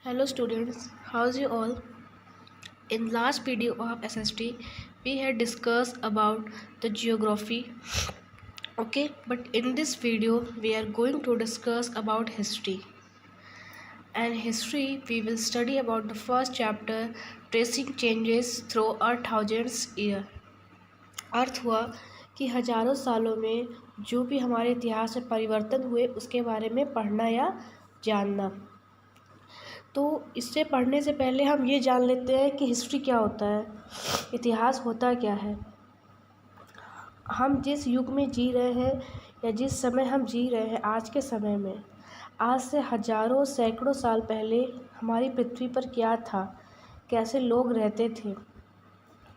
Hello students, how's you all? In last video of SST, we had discussed about the geography. Okay, but in this video, we are going to discuss about history. And history, we will study about the first chapter, tracing changes through our thousands year. अर्थ हुआ कि हजारों सालों में जो भी हमारे इतिहास में परिवर्तन हुए उसके बारे में पढ़ना या जानना। तो इससे पढ़ने से पहले हम ये जान लेते हैं कि हिस्ट्री क्या होता है, इतिहास होता क्या है। हम जिस युग में जी रहे हैं या जिस समय हम जी रहे हैं आज के समय में, आज से हजारों सैकड़ों साल पहले हमारी पृथ्वी पर क्या था, कैसे लोग रहते थे,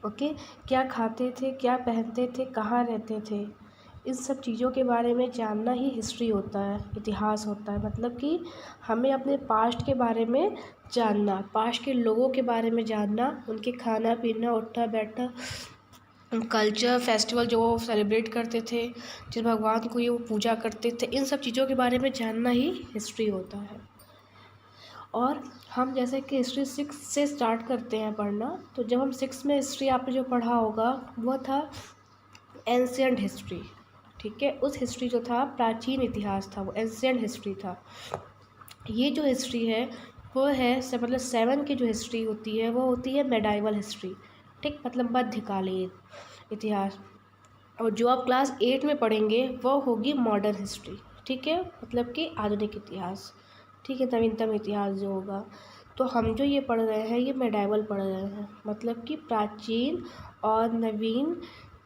ओके, क्या खाते थे, क्या पहनते थे, कहाँ रहते थे, इन सब चीज़ों के बारे में जानना ही हिस्ट्री होता है, इतिहास होता है। मतलब कि हमें अपने पास्ट के बारे में जानना, पास्ट के लोगों के बारे में जानना, उनके खाना पीना, उठना बैठना, कल्चर, फेस्टिवल जो वो सेलिब्रेट करते थे, जिस भगवान को ये वो पूजा करते थे, इन सब चीज़ों के बारे में जानना ही हिस्ट्री होता है। और हम जैसे कि हिस्ट्री 6 से स्टार्ट करते हैं पढ़ना, तो जब हम 6 में हिस्ट्री आपने जो पढ़ा होगा वो था एंशिएंट हिस्ट्री। ठीक है, उस हिस्ट्री जो था प्राचीन इतिहास था, वो एंशिएंट हिस्ट्री था। ये जो हिस्ट्री है वो है मतलब 7 की जो हिस्ट्री होती है वो होती है मेडाइवल हिस्ट्री। ठीक, मतलब मध्यकालीन इतिहास। और जो आप क्लास 8 में पढ़ेंगे वो होगी मॉडर्न हिस्ट्री। ठीक है, मतलब कि आधुनिक इतिहास। ठीक है, नवीनतम इतिहास जो होगा। तो हम जो ये पढ़ रहे हैं ये मेडाइवल पढ़ रहे हैं, मतलब कि प्राचीन और नवीन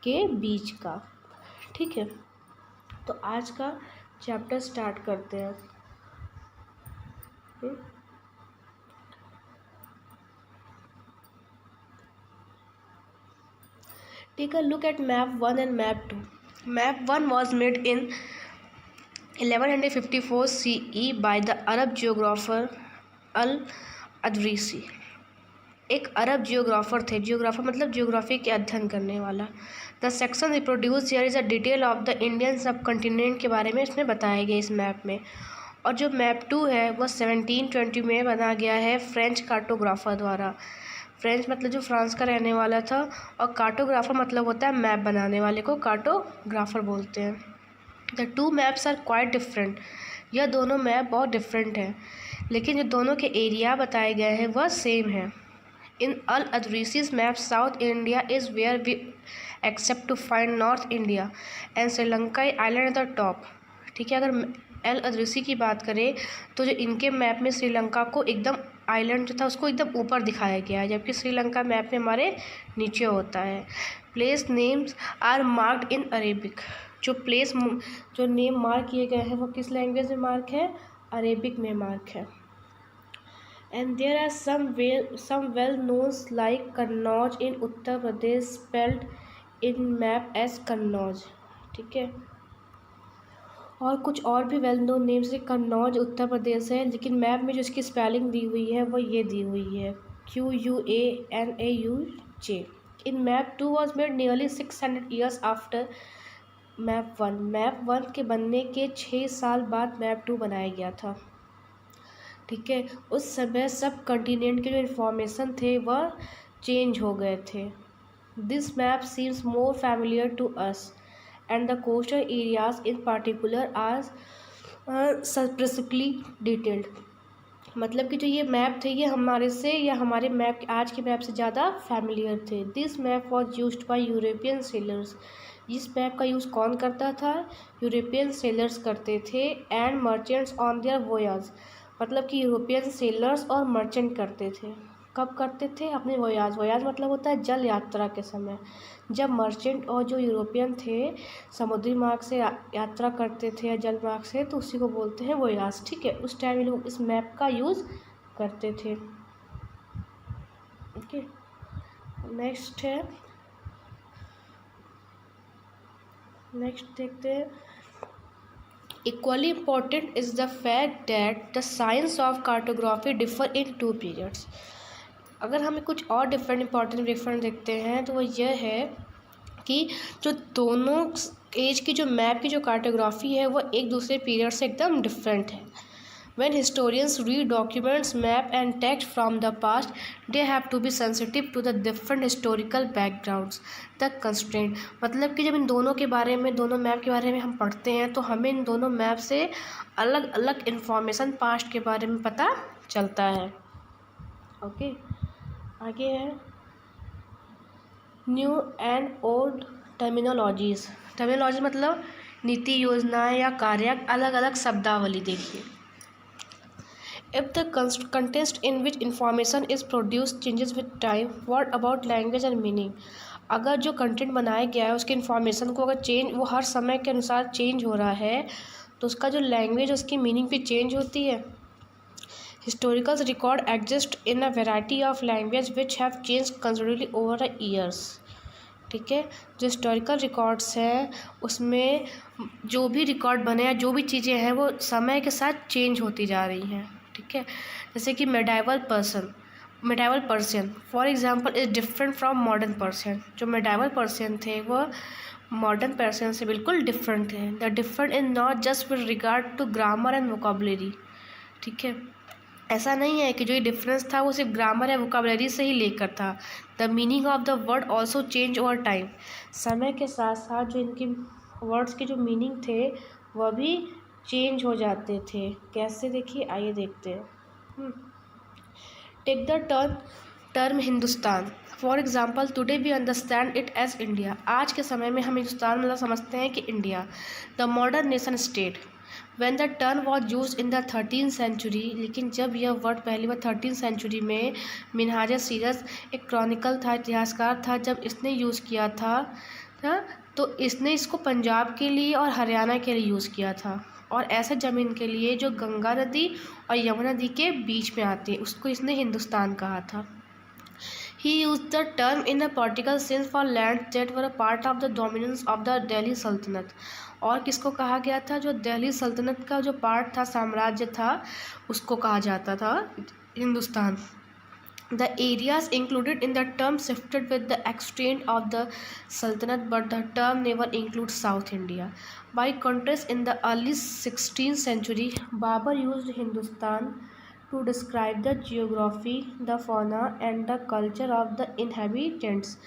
के बीच का। ठीक है, तो आज का चैप्टर स्टार्ट करते हैं। Take a look at map 1 and map 2. Map 1 was made in 1154 CE by the Arab geographer अल-अदरीसी। एक अरब जियोग्राफर थे, जियोग्राफर मतलब जियोग्राफी के अध्ययन करने वाला। The section reproduce here is a detail of the Indian सब कॉन्टिनेंट के बारे में इसमें बताया गया इस मैप में। और जो मैप 2 है वह 1720 में बना गया है फ्रेंच कार्टोग्राफर द्वारा। फ्रेंच मतलब जो फ्रांस का रहने वाला था, और कार्टोग्राफर मतलब होता है मैप बनाने वाले को कार्टोग्राफर बोलते हैं। The 2 maps are quite different. यह दोनों मैप बहुत डिफरेंट हैं, लेकिन जो दोनों के एरिया बताए गए हैं वह सेम है। इन अल-अदरीसी's map south India is where we accept to find north India and Sri Lanka island at the top. ठीक है, अगर अल-अदरीसी की बात करें तो जो इनके मैप में श्रीलंका को एकदम आइलैंड जो था उसको एकदम ऊपर दिखाया गया है, जबकि श्रीलंका मैप में हमारे नीचे होता है। Place names are marked in Arabic. जो नेम मार्क किए गए हैं वो किस लैंग्वेज में मार्क है? अरेबिक में मार्क है। And there are some well knowns like Kannauj in Uttar Pradesh spelled in map as Kannauj. ठीक है, और कुछ और भी वेल नोन नेम से कन्नौज उत्तर प्रदेश है, लेकिन मैप में जो इसकी स्पेलिंग दी हुई है वो ये दी हुई है QUANAUJ। In map 2 was made nearly 600 years after map 1। Map 1 के बनने के 6 साल बाद मैप 2 बनाया गया था। ठीक है, उस समय सब कॉन्टिनेंट के जो इन्फॉर्मेशन थे वह चेंज हो गए थे। This map seems more familiar to us and the coastal areas in particular are specifically detailed. मतलब कि जो ये मैप थे ये हमारे से या हमारे मैप आज के मैप से ज़्यादा फैमिलियर थे। This map was used by European sellers. इस मैप का यूज़ कौन करता था? यूरोपियन सेलर्स करते थे। And merchants on their voyage. मतलब कि यूरोपियन सेलर्स और मर्चेंट करते थे। कब करते थे? अपने वोयाज। वोयाज मतलब होता है जल यात्रा के समय। जब मर्चेंट और जो यूरोपियन थे समुद्री मार्ग से यात्रा करते थे या जल मार्ग से, तो उसी को बोलते हैं वोयाज। ठीक है, उस टाइम लोग इस मैप का यूज़ करते थे। ओके, नेक्स्ट देखते हैं। Equally important is the fact that the science of cartography differ in 2 periods. अगर हमें कुछ और इम्पॉर्टेंट डिफरेंस देखते हैं तो वो यह है कि जो दोनों एज की जो मैप की जो कार्टोग्राफी है वो एक दूसरे पीरियड से एकदम डिफरेंट है। When historians read documents, map and text from the past, they have to be sensitive to the different historical backgrounds, the constraint. मतलब कि जब इन दोनों के बारे में, दोनों मैप के बारे में हम पढ़ते हैं तो हमें इन दोनों मैप से अलग अलग इन्फॉर्मेशन पास्ट के बारे में पता चलता है. ओके, आगे है new and old terminologies. Terminology मतलब नीति, योजनाएं या कार्य, अलग अलग शब्दावली. देखिए, if the context in which information is produced changes with time, what about language and meaning? अगर जो कंटेंट बनाया गया है उसके इन्फॉर्मेशन को अगर चेंज, वो हर समय के अनुसार चेंज हो रहा है तो उसका जो लैंग्वेज, उसकी मीनिंग भी चेंज होती है. Historical record exist in a variety of language which have change considerably over the years. ठीक है, जो हिस्टोरिकल रिकॉर्ड्स हैं उसमें जो भी रिकॉर्ड बने हैं, जो भी चीज़ें हैं वो समय के साथ चेंज होती जा रही हैं. ठीक है, जैसे कि medieval Persian for example is different from modern Persian. जो मेडाइवल पर्सियन थे वो मॉडर्न पर्सियन से बिल्कुल डिफरेंट थे. The different in not just with regard to grammar and vocabulary. ठीक है, ऐसा नहीं है कि जो ये डिफरेंस था वो सिर्फ ग्रामर या वोकेबुलरी से ही लेकर था. The meaning of the word also change over time. समय के साथ साथ जो इनकी वर्ड्स के जो मीनिंग थे वह भी चेंज हो जाते थे. कैसे, देखिए, आइए देखते हैं. Take the term Hindustan for example. Today we understand it as India. आज के समय में हम हिंदुस्तान मतलब समझते हैं कि India. The modern nation state. When the term was used in the 13th century, लेकिन जब यह वर्ड पहली बार 13th सेंचुरी में मिनहाज सीरत एक क्रॉनिकल था, इतिहासकार था, जब इसने यूज़ किया था तो इसने इसको पंजाब के लिए और हरियाणा के लिए यूज़ किया था, और ऐसे ज़मीन के लिए जो गंगा नदी और यमुना नदी के बीच में आती है उसको इसने हिंदुस्तान कहा था. He used the term in a political sense for lands that were a part of the dominance of the Delhi Sultanate. और किसको कहा गया था? जो दिल्ली सल्तनत का जो पार्ट था, साम्राज्य था, उसको कहा जाता था Hindustan. The areas included in the term shifted with the extent of the Sultanate, but the term never includes South India. By contrast, in the early 16th century, Babur used Hindustan to describe the geography, the fauna and the culture of the inhabitants.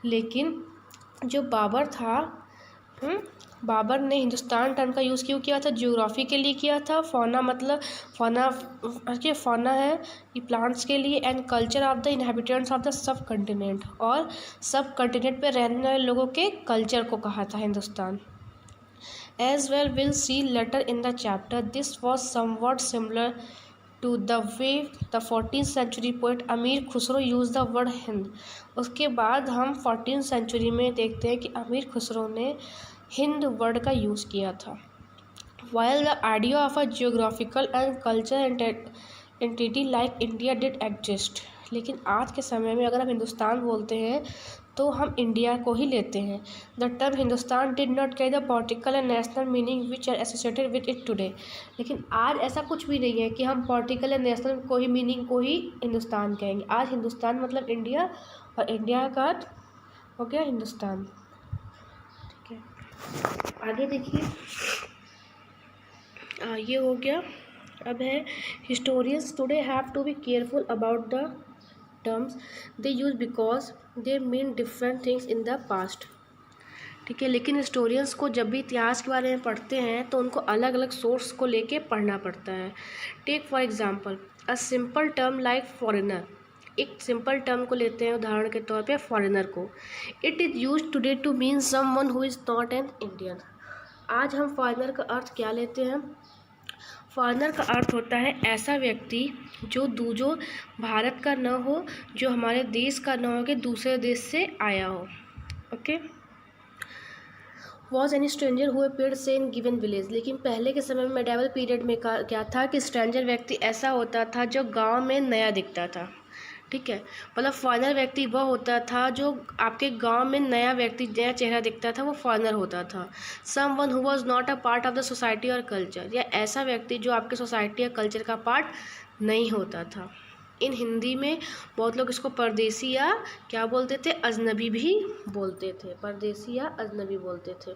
लेकिन जो बाबर था, बाबर ने Hindustan term का use क्यों किया था? Geography के लिए किया था. फौना मतलब फौना है ये प्लांट्स के लिए, and culture of the inhabitants of the sub continent, और सब कंटिनेंट पे रहने वाले लोगों के कल्चर को कहा था Hindustan. As well, we'll see later in the chapter, this was somewhat similar to the way the 14th century poet अमीर Khusro used the word Hind. उसके बाद हम 14th century में देखते हैं कि अमीर खुसरो ने हिंद वर्ड का यूज़ किया था. While the idea of a geographical and cultural entity like India did exist, लेकिन आज के समय में अगर हम हिंदुस्तान बोलते हैं तो हम इंडिया को ही लेते हैं. The term Hindustan did not carry the political and national meaning which are associated with it today. लेकिन आज ऐसा कुछ भी नहीं है कि हम पॉलिटिकल एंड नेशनल को ही मीनिंग को ही हिंदुस्तान कहेंगे. आज हिंदुस्तान मतलब इंडिया, और इंडिया का हो गया हिंदुस्तान. ठीक है, आगे देखिए, ये हो गया. अब है historians today have to be careful about the terms they use because they mean different things in the past. ठीक है, लेकिन हिस्टोरियंस को जब भी इतिहास के बारे में पढ़ते हैं तो उनको अलग अलग सोर्स को लेके पढ़ना पड़ता है. Take for example a simple term like foreigner. एक सिंपल टर्म को लेते हैं उदाहरण के तौर पे फॉरेनर को. It is use today to mean someone who is not an Indian. आज हम फॉरेनर का अर्थ क्या लेते हैं? फॉरेनर का अर्थ होता है ऐसा व्यक्ति जो भारत का न हो, जो हमारे देश का न हो, कि दूसरे देश से आया हो. Okay. Was any stranger who appeared से इन गिवन विलेज. लेकिन पहले के समय में मेडाइवल पीरियड में क्या था कि स्ट्रेंजर व्यक्ति ऐसा होता था जो गांव में नया दिखता था. ठीक है, मतलब फॉरेनर व्यक्ति वह होता था जो आपके गांव में नया व्यक्ति, नया चेहरा दिखता था, वो फॉरेनर होता था. Someone who was not a part of the society और कल्चर. या ऐसा व्यक्ति जो आपके सोसाइटी या कल्चर का पार्ट नहीं होता था. इन हिंदी में बहुत लोग इसको परदेसी या क्या बोलते थे, अजनबी भी बोलते थे. परदेसी या अजनबी बोलते थे.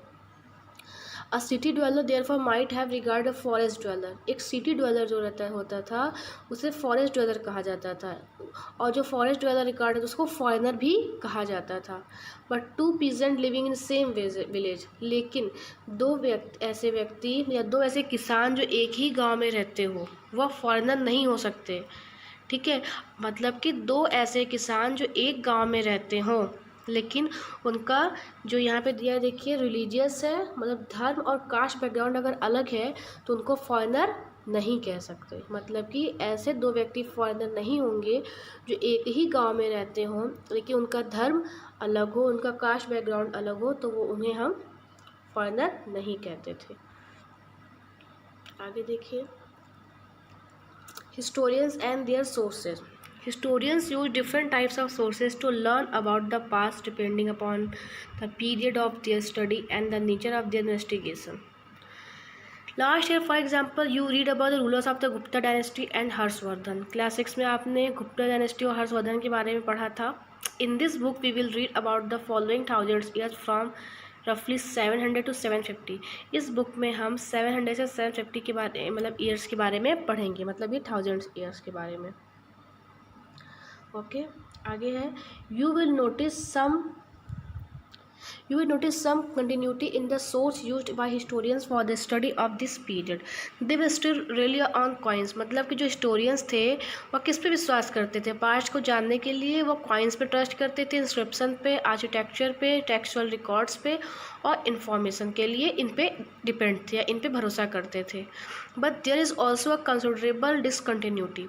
अ city dweller therefore might have regard a forest dweller. एक सिटी ड्वेलर जो होता था उसे फॉरेस्ट ड्वेलर कहा जाता था, और जो फॉरेस्ट ड्वेलर रिगार्ड है उसको फॉरेनर भी कहा जाता था। But two peasant living in same village, लेकिन ऐसे व्यक्ति या दो ऐसे किसान जो एक ही गांव में रहते हो वह फॉरेनर नहीं हो सकते। ठीक है, मतलब कि दो ऐसे किसान जो एक गांव में रहते हों लेकिन उनका जो यहाँ पे दिया देखिए रिलीजियस है, मतलब धर्म और कास्ट बैकग्राउंड अगर अलग है तो उनको फॉरेनर नहीं कह सकते। मतलब कि ऐसे दो व्यक्ति फॉरेनर नहीं होंगे जो एक ही गांव में रहते हों लेकिन उनका धर्म अलग हो, उनका कास्ट बैकग्राउंड अलग हो, तो वो उन्हें हम फॉरेनर नहीं कहते थे। आगे देखिए, historians and their sources. Historians use different types of sources to learn about the past depending upon the period of their study and the nature of their investigation. Last year, for example, you read about the rulers of the Gupta dynasty and Harshvardhan. Class 6 में आपने Gupta dynasty और हर्षवर्धन के बारे में पढ़ा था। In this book, we will read about the following thousands years from रफली 700 to 750। इस बुक में हम 700 से 750 के बारे मतलब ईयर्स के बारे में पढ़ेंगे, मतलब ये थाउजेंड्स ईयर्स के बारे में। ओके, आगे है you will notice some continuity in the source used by historians for the study of this period. They were still rely on coins, मतलब कि जो historians थे वह किस पे विश्वास करते थे पास्ट को जानने के लिए? वो coins पे ट्रस्ट करते थे, इंस्क्रिप्शन पे, आर्किटेक्चर पे, टेक्सचुअल रिकॉर्ड्स पे और इन्फॉर्मेशन के लिए इन पे डिपेंड थे या इन पे भरोसा करते थे। But there is also a considerable discontinuity.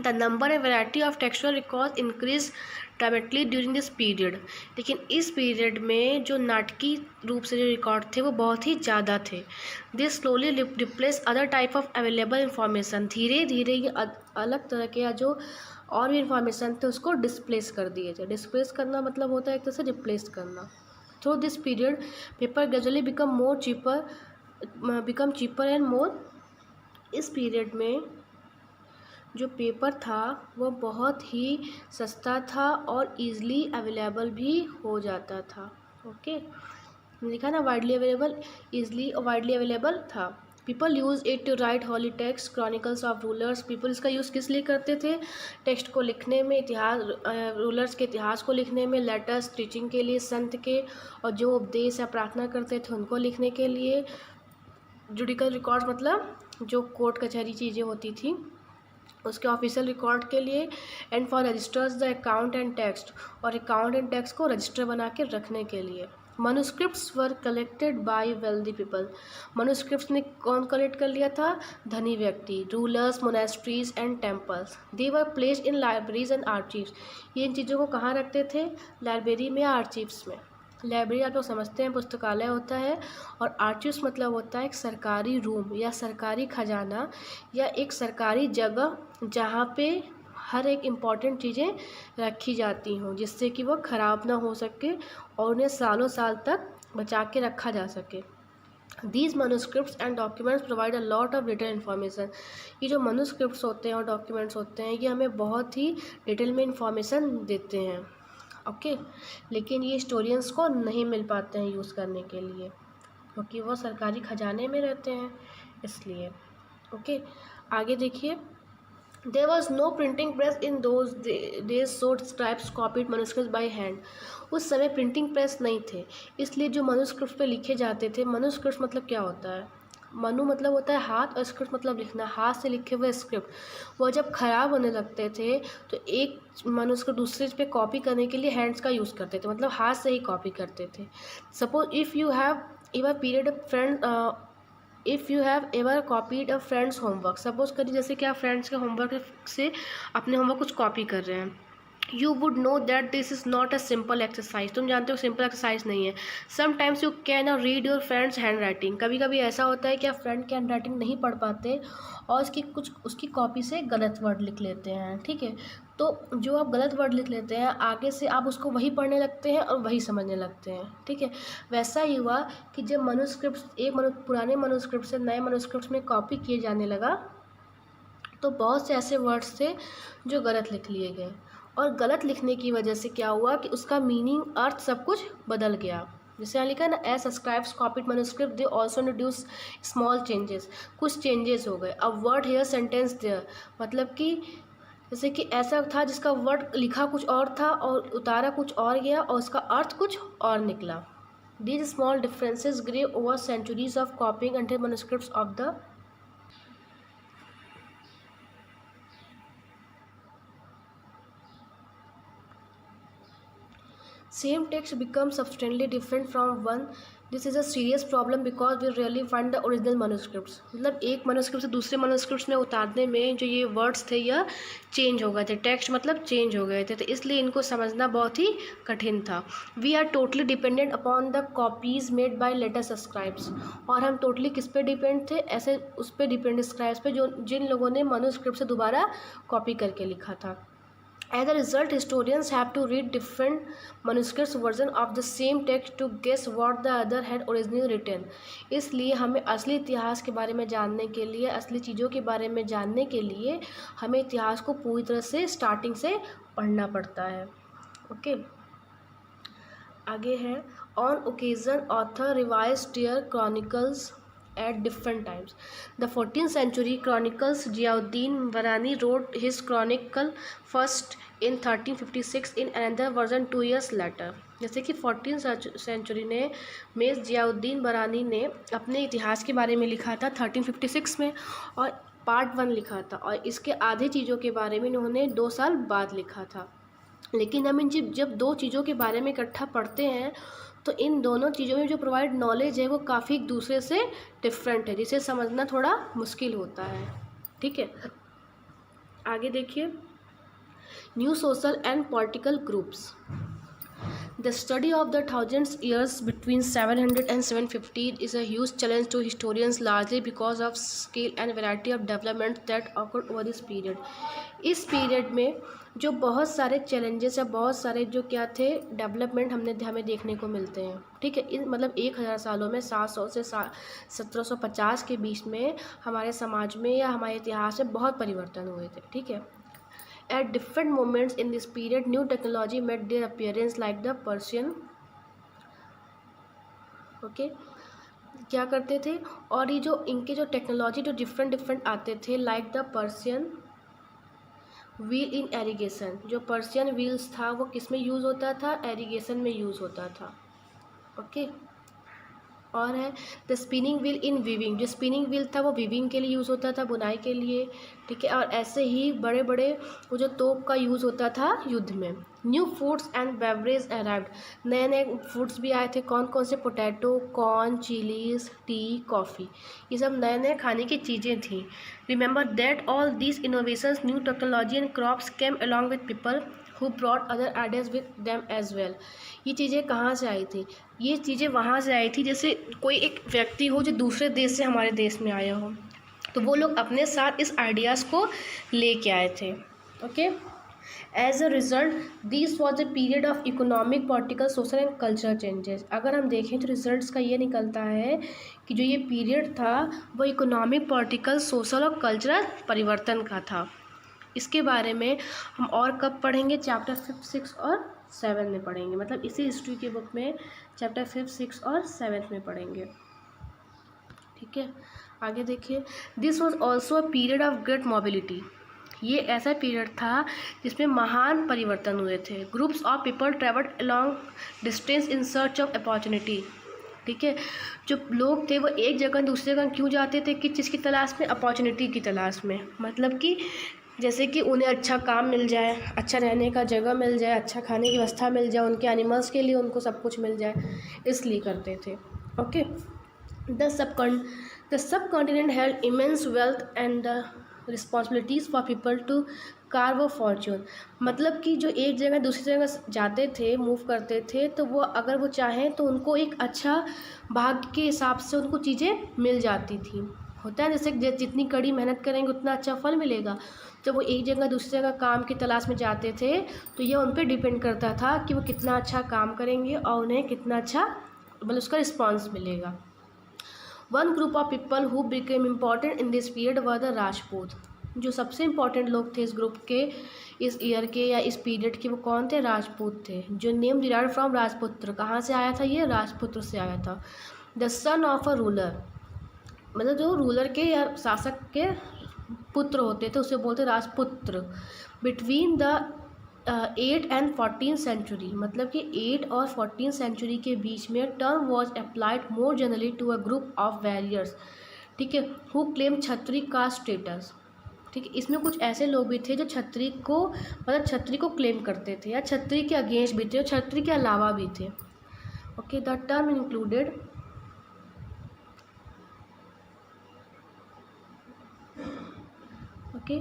The number and variety of textual record increase dramatically during this period. लेकिन इस पीरियड में जो नाटकीय रूप से जो रिकॉर्ड थे वो बहुत ही ज़्यादा थे। This slowly replace other type of available information. धीरे धीरे ये अलग तरह के या जो और भी इंफॉर्मेशन थे उसको डिस्प्लेस कर दिए थे। डिस्प्लेस करना मतलब होता है एक तरह से रिप्लेस करना। Through this period paper gradually become cheaper and more. इस पीरियड में जो पेपर था वो बहुत ही सस्ता था और ईज़िली अवेलेबल भी हो जाता था। ओके, लिखा ना वाइडली अवेलेबल, ईज़िली और वाइडली अवेलेबल था। People use it to write holy text, chronicles of rulers. People इसका यूज़ किस लिए करते थे? टेक्स्ट को लिखने में, इतिहास रूलर्स के इतिहास को लिखने में, लेटर्स टीचिंग के लिए संत के, और जो उपदेश या प्रार्थना करते थे उनको लिखने के लिए। जुडिकल रिकॉर्ड्स मतलब जो कोर्ट कचहरी चीज़ें होती थी उसके ऑफिशियल रिकॉर्ड के लिए। And for registers the account and text, और अकाउंट एंड टेक्स्ट को रजिस्टर बना के रखने के लिए। Manuscripts were collected by wealthy people. Manuscripts ने कौन कलेक्ट कर लिया था? धनी व्यक्ति। Rulers, monasteries and temples. They were placed in libraries and archives. ये इन चीज़ों को कहाँ रखते थे? लाइब्रेरी में या आर्चीव्स में। लाइब्रेरी आप लोग समझते हैं पुस्तकालय होता है, और आर्चीव्स मतलब होता है एक सरकारी रूम या सरकारी खजाना या एक सरकारी जगह जहाँ पे हर एक इम्पॉर्टेंट चीज़ें रखी जाती हों जिससे कि वह ख़राब ना हो सके और उन्हें सालों साल तक बचा के रखा जा सके। These manuscripts and documents provide a lot of detailed information। ये जो manuscripts होते हैं और documents होते हैं ये हमें बहुत ही डिटेल में इंफॉर्मेशन देते हैं। ओके, लेकिन ये हिस्टोरियंस को नहीं मिल पाते हैं यूज़ करने के लिए क्योंकि वो सरकारी खजाने में रहते हैं इसलिए। ओके, आगे देखिए। There was no printing press in those days, so scribes copied manuscripts by hand। उस समय प्रिंटिंग प्रेस नहीं थे इसलिए जो मनुस्क्रिप्ट पे लिखे जाते थे। मनुस्क्रिप्ट मतलब क्या होता है? मनु मतलब होता है हाथ और स्क्रिप्ट मतलब लिखना, हाथ से लिखे हुए स्क्रिप्ट। वो जब ख़राब होने लगते थे तो एक मनुस्क्रिप्ट दूसरे पे कॉपी करने के लिए हैंड्स का यूज़ करते थे, मतलब हाथ से ही कॉपी करते थे। Suppose if you have ever period friend if you have ever copied a friends homework. Suppose करिए जैसे कि आप फ्रेंड्स के होमवर्क से अपने होमवर्क कुछ कॉपी कर रहे हैं। You would know that this is not a simple exercise. तुम जानते हो सिंपल एक्सरसाइज नहीं है। Sometimes you can read your friends hand writing. कभी कभी ऐसा होता है कि आप फ्रेंड की हैंड राइटिंग नहीं पढ़ पाते और उसकी कॉपी से गलत वर्ड लिख लेते हैं। ठीक है, तो जो आप गलत वर्ड लिख लेते हैं आगे से आप उसको वही पढ़ने लगते हैं और वही समझने लगते हैं। ठीक है, वैसा ही हुआ कि जब पुराने मनुस्क्रिप्ट से नए मनुस्क्रिप्ट में कॉपी किए जाने लगा तो बहुत से ऐसे वर्ड्स थे जो गलत लिख लिए गए, और गलत लिखने की वजह से क्या हुआ कि उसका मीनिंग, अर्थ सब कुछ बदल गया। जैसे यहाँ लिखा है ना, as subscribes copied manuscript they also introduce small changes, कुछ चेंजेस हो गए। अब वर्ड हेयर सेंटेंस देयर, मतलब कि जैसे कि ऐसा था जिसका वर्ड लिखा कुछ और था और उतारा कुछ और गया और उसका अर्थ कुछ और निकला। These small differences grew over centuries of copying until manuscripts of the same text become substantially different from one. This is a serious problem because we rarely find the original manuscripts. मतलब एक manuscript से दूसरे manuscripts में उतारने में जो ये words थे यह चेंज हो गए थे, टेक्स्ट मतलब चेंज हो गए थे, तो इसलिए इनको समझना बहुत ही कठिन था। We are totally dependent upon the copies made by later subscribes, और हम टोटली किस पे डिपेंड थे, ऐसे उस पर डिपेंड स्क्राइब्स पे जो जिन लोगों ने manuscript से दोबारा कॉपी करके लिखा था। As a result, historians have to read different manuscripts version of the same text to guess what the other had originally written. इसलिए हमें असली इतिहास के बारे में जानने के लिए, असली चीज़ों के बारे में जानने के लिए हमें इतिहास को पूरी तरह से स्टार्टिंग से पढ़ना पड़ता है। ओके, आगे है, on occasion author revise their chronicles at different times. The 14th century chronicles Ziauddin Barani wrote his chronicle first in 1356 in another version 2 years later. जैसे कि 14th सेंचुरी में जियाउद्दीन बरानी ने अपने इतिहास के बारे में लिखा था 1356 में, और पार्ट 1 लिखा था, और इसके आधे चीज़ों के बारे में इन्होंने 2 साल बाद लिखा था। लेकिन हम जब दो चीज़ों के बारे में इकट्ठा पढ़ते हैं तो इन दोनों चीज़ों में जो प्रोवाइड नॉलेज है वो काफ़ी एक दूसरे से डिफरेंट है, जिसे समझना थोड़ा मुश्किल होता है। ठीक है, आगे देखिए, new social and political groups. The study of the thousands years between 700 and 750 is a huge challenge to historians, largely because of scale and variety of developments that occurred over this period. इस period में जो बहुत सारे challenges या बहुत सारे जो क्या थे डेवलपमेंट हमें देखने को मिलते हैं। ठीक है, मतलब 1000 सालों में 700 से 1750 के बीच में हमारे समाज में या हमारे इतिहास में बहुत परिवर्तन हुए थे। ठीक है, at different moments in this period new technology made their appearance like the Persian। Okay, क्या करते थे, और ये जो इनके जो टेक्नोलॉजी जो डिफरेंट आते थे, like the Persian wheel in irrigation. जो पर्शियन व्हील्स था वो किस में यूज़ होता था, एरीगेशन में यूज़ होता था। ओके, और है the spinning wheel in weaving. जो स्पिनिंग व्हील था वो वीविंग के लिए यूज़ होता था, बुनाई के लिए। ठीक है, और ऐसे ही बड़े बड़े वो जो तोप का यूज़ होता था युद्ध में। New foods and beverage arrived, नए नए फूड्स भी आए थे। कौन कौन से, potato, corn, chillies, T, coffee, ये सब नए नए खाने की चीज़ें थी। Remember that all these innovations, new technology and crops came along with people who brought other ideas with them as well। ये चीज़ें कहाँ से आई थी, ये चीज़ें वहाँ से आई थी जैसे कोई एक व्यक्ति हो जो दूसरे देश से हमारे देश में आया हो, तो वो लोग अपने साथ इस आइडियाज़ को लेके आए थे। Okay, as a result this was a period of economic, political, social and cultural changes. अगर हम देखें तो रिजल्ट्स का ये निकलता है कि जो ये पीरियड था वो इकोनॉमिक, पॉलिटिकल, सोशल और कल्चरल परिवर्तन का था। इसके बारे में हम और कब पढ़ेंगे, चैप्टर 5, 6 और 7 में पढ़ेंगे, मतलब इसी हिस्ट्री के बुक में चैप्टर 5, 6 और 7 में पढ़ेंगे। ठीक है, आगे देखिए, this was also a period of great mobility. ये ऐसा पीरियड था जिसमें महान परिवर्तन हुए थे। Groups of people travelled along distance in search of opportunity. ठीक है, जो लोग थे वो एक जगह दूसरी जगह क्यों जाते थे, किस चीज़ की तलाश में, अपॉर्चुनिटी की तलाश में। मतलब कि जैसे कि उन्हें अच्छा काम मिल जाए, अच्छा रहने का जगह मिल जाए, अच्छा खाने की व्यवस्था मिल जाए, उनके एनिमल्स के लिए उनको सब कुछ मिल जाए, इसलिए करते थे। Okay, the subcontinent had immense wealth and the responsibilities for people to carve a fortune. मतलब कि जो एक जगह दूसरी जगह जाते थे, मूव करते थे, तो वो अगर वो चाहें तो उनको एक अच्छा भाग्य के हिसाब से उनको चीज़ें मिल जाती थी। होता है जैसे जितनी कड़ी मेहनत करेंगे उतना अच्छा फल मिलेगा। जब वो एक जगह दूसरी जगह काम की तलाश में जाते थे तो ये उन पर डिपेंड करता था कि वो कितना अच्छा काम करेंगे और उन्हें कितना अच्छा मतलब उसका रिस्पॉन्स मिलेगा। One group of people who became important in this period were the Rajput. जो सबसे इम्पोर्टेंट लोग थे इस ग्रुप के, इस ईयर के या इस पीरियड के, वो कौन थे? राजपूत थे। जो नेम डिराइव्ड फ्रॉम राजपुत्र, कहाँ से आया था ये? राजपुत्र से आया था। The son of a ruler, मतलब जो रूलर के या शासक के पुत्र होते थे उसे बोलते राजपुत्र। बिटवीन द 8 एंड 14 सेंचुरी, मतलब कि 8 और 14 सेंचुरी के बीच में term was applied more generally to a group of warriors, ठीक है, हु क्लेम क्षत्रिय का स्टेटस। ठीक है, इसमें कुछ ऐसे लोग भी थे जो क्षत्रिय को, मतलब क्षत्रिय को क्लेम करते थे या क्षत्रिय के अगेंस्ट भी थे और क्षत्रिय के अलावा भी थे। Okay, the term included okay,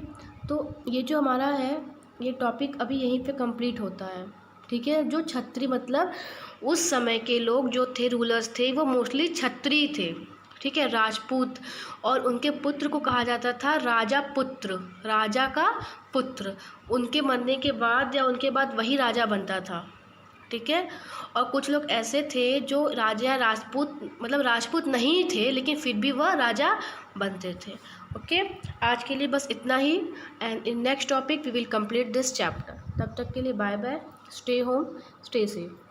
तो ये जो हमारा है ये टॉपिक अभी यहीं पे कंप्लीट होता है। ठीक है, जो क्षत्रिय मतलब उस समय के लोग जो थे, रूलर्स थे, वो मोस्टली क्षत्रिय थे। ठीक है, राजपूत, और उनके पुत्र को कहा जाता था राजा पुत्र, राजा का पुत्र। उनके मरने के बाद या उनके बाद वही राजा बनता था। ठीक है, और कुछ लोग ऐसे थे जो राजा राजपूत, मतलब राजपूत नहीं थे लेकिन फिर भी वह राजा बनते थे। ओके, आज के लिए बस इतना ही, and in next topic we will complete this chapter. तब तक के लिए bye bye, stay home, stay safe.